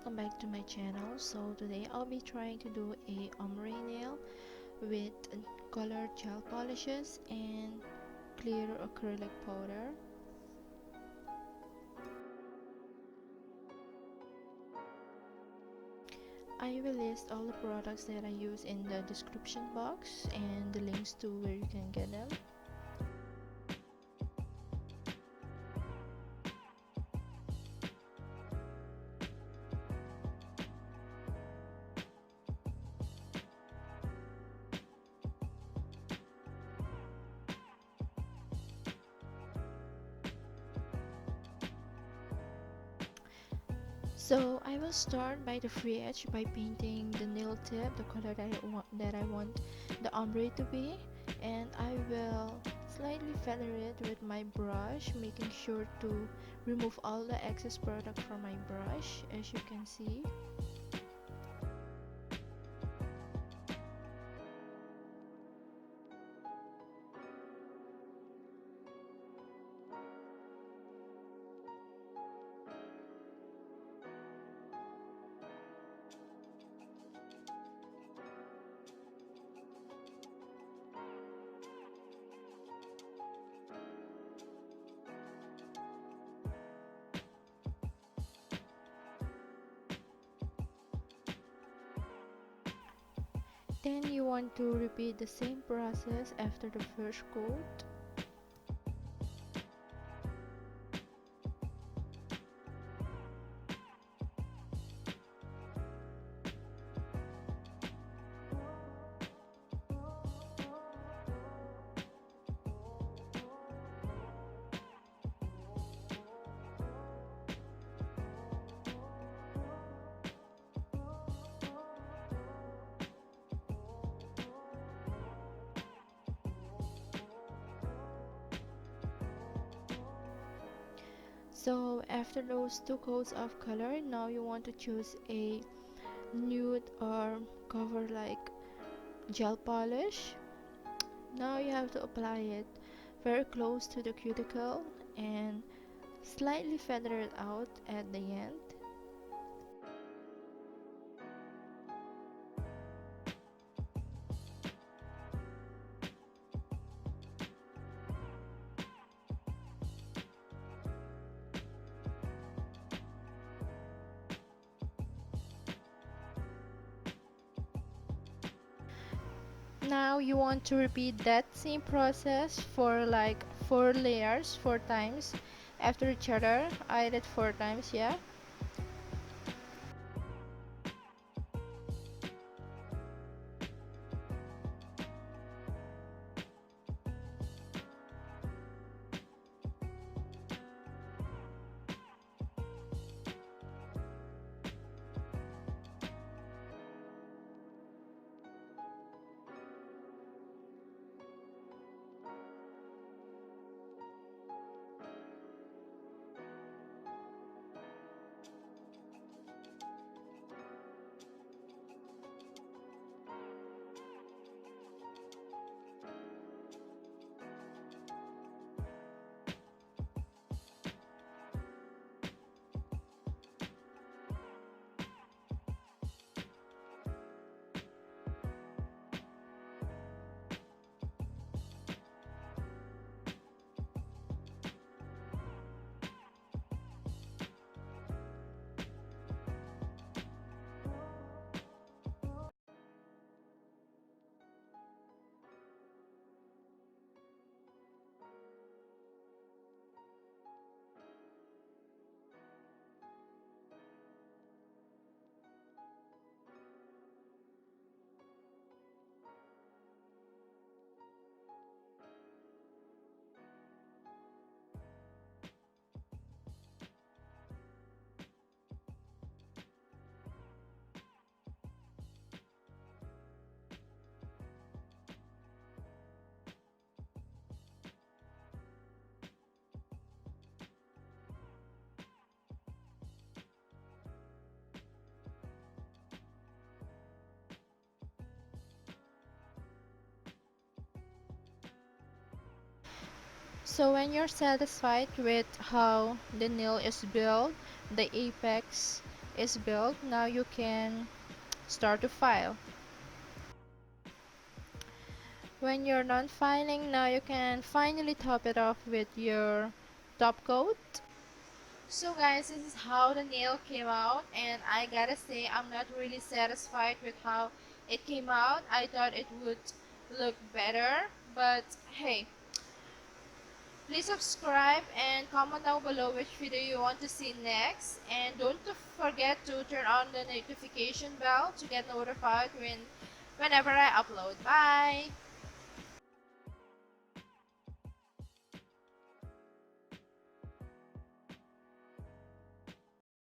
welcome back to my channel. So today I'll be trying to do a ombre nail with colored gel polishes and clear acrylic powder. I will list all the products that I use in the description box and the links to where you can get them. So I will start by the free edge by painting the nail tip, the color that I want the ombre to be, and I will slightly feather it with my brush, making sure to remove all the excess product from my brush, as you can see. Then you want to repeat the same process after the first coat. So after those two coats of color, now you want to choose a nude or cover like gel polish. Now you have to apply it very close to the cuticle and slightly feather it out at the end. Now you want to repeat that same process for like 4 layers, 4 times after each other. I did 4 times, yeah. So when you're satisfied with how the nail is built, the apex is built, now you can start to file. When you're done filing, now you can finally top it off with your top coat. So guys, this is how the nail came out, and I gotta say I'm not really satisfied with how it came out. I thought it would look better, but hey, please subscribe and comment down below which video you want to see next, and don't forget to turn on the notification bell to get notified whenever I upload. Bye!